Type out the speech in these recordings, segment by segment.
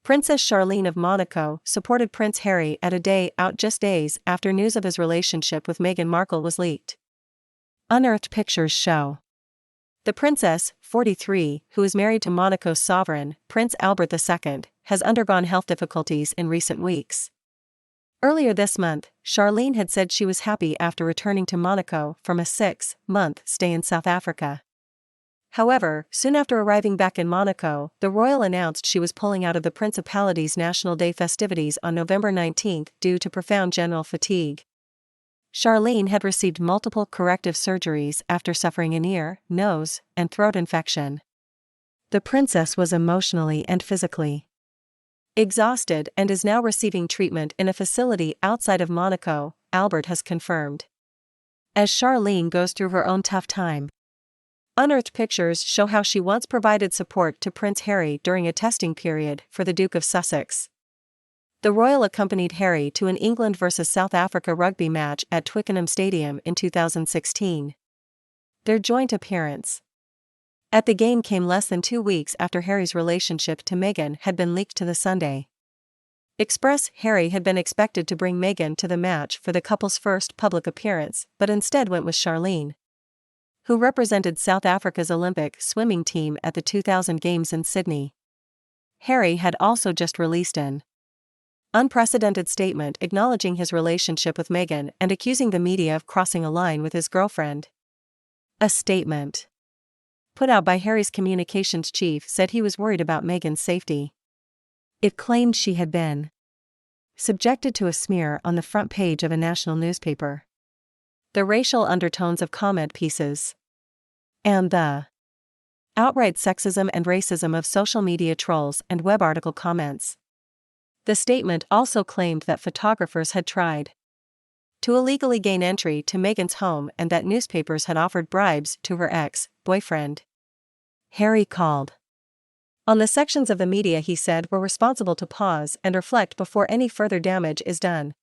Princess CHARLENE of Monaco supported Prince Harry at a day out just days after news of his relationship with Meghan Markle was leaked. Unearthed pictures show the princess, 43, who is married to Monaco's sovereign, Prince Albert II, has undergone health difficulties in recent weeks. Earlier this month, CHARLENE had said she was happy after returning to Monaco from a 6-month stay in South Africa. However, soon after arriving back in Monaco, the royal announced she was pulling out of the Principality's National Day festivities on November 19 due to profound general fatigue. CHARLENE had received multiple corrective surgeries after suffering an ear, nose, and throat infection. The princess was emotionally and physically exhausted and is now receiving treatment in a facility outside of Monaco, Albert has confirmed. As CHARLENE goes through her own tough time. Unearthed pictures show how she once provided support to Prince Harry during a testing period for the Duke of Sussex. The royal accompanied Harry to an England vs South Africa rugby match at Twickenham Stadium in 2016. Their joint appearance at the game came less than 2 weeks after Harry's relationship to Meghan had been leaked to the Sunday Express. Harry had been expected to bring Meghan to the match for the couple's first public appearance, but instead went with CHARLENE, who represented South Africa's Olympic swimming team at the 2000 Games in Sydney. Harry had also just released an unprecedented statement acknowledging his relationship with Meghan and accusing the media of crossing a line with his girlfriend. A statement put out by Harry's communications chief said he was worried about Meghan's safety. It claimed she had been subjected to a smear on the front page of a national newspaper, the racial undertones of comment pieces, and the outright sexism and racism of social media trolls and web article comments. The statement also claimed that photographers had tried to illegally gain entry to Meghan's home and that newspapers had offered bribes to her ex-boyfriend. Harry called on the sections of the media he said were responsible to pause and reflect before any further damage is done.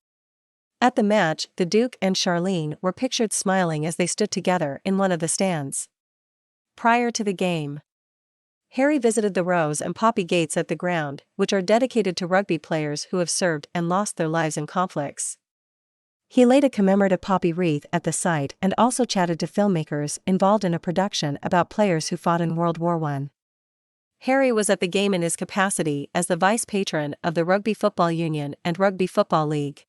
At the match, the Duke and CHARLENE were pictured smiling as they stood together in one of the stands. Prior to the game, Harry visited the Rose and Poppy Gates at the ground, which are dedicated to rugby players who have served and lost their lives in conflicts. He laid a commemorative poppy wreath at the site and also chatted to filmmakers involved in a production about players who fought in World War I. Harry was at the game in his capacity as the vice patron of the Rugby Football Union and Rugby Football League.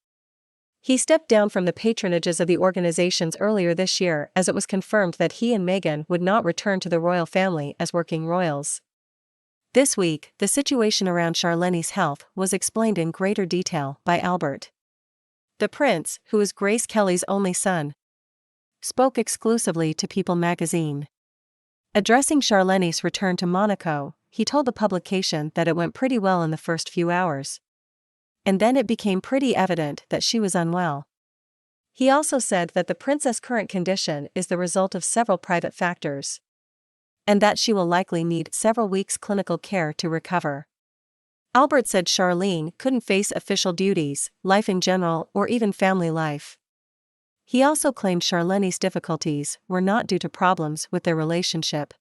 He stepped down from the patronages of the organizations earlier this year as it was confirmed that he and Meghan would not return to the royal family as working royals. This week, the situation around CHARLENE's health was explained in greater detail by Albert. The prince, who is Grace Kelly's only son, spoke exclusively to People magazine. Addressing CHARLENE's return to Monaco, he told the publication that it went pretty well in the first few hours. And then it became pretty evident that she was unwell. He also said that the princess' current condition is the result of several private factors, and that she will likely need several weeks' clinical care to recover. Albert said CHARLENE couldn't face official duties, life in general, or even family life. He also claimed CHARLENE's difficulties were not due to problems with their relationship,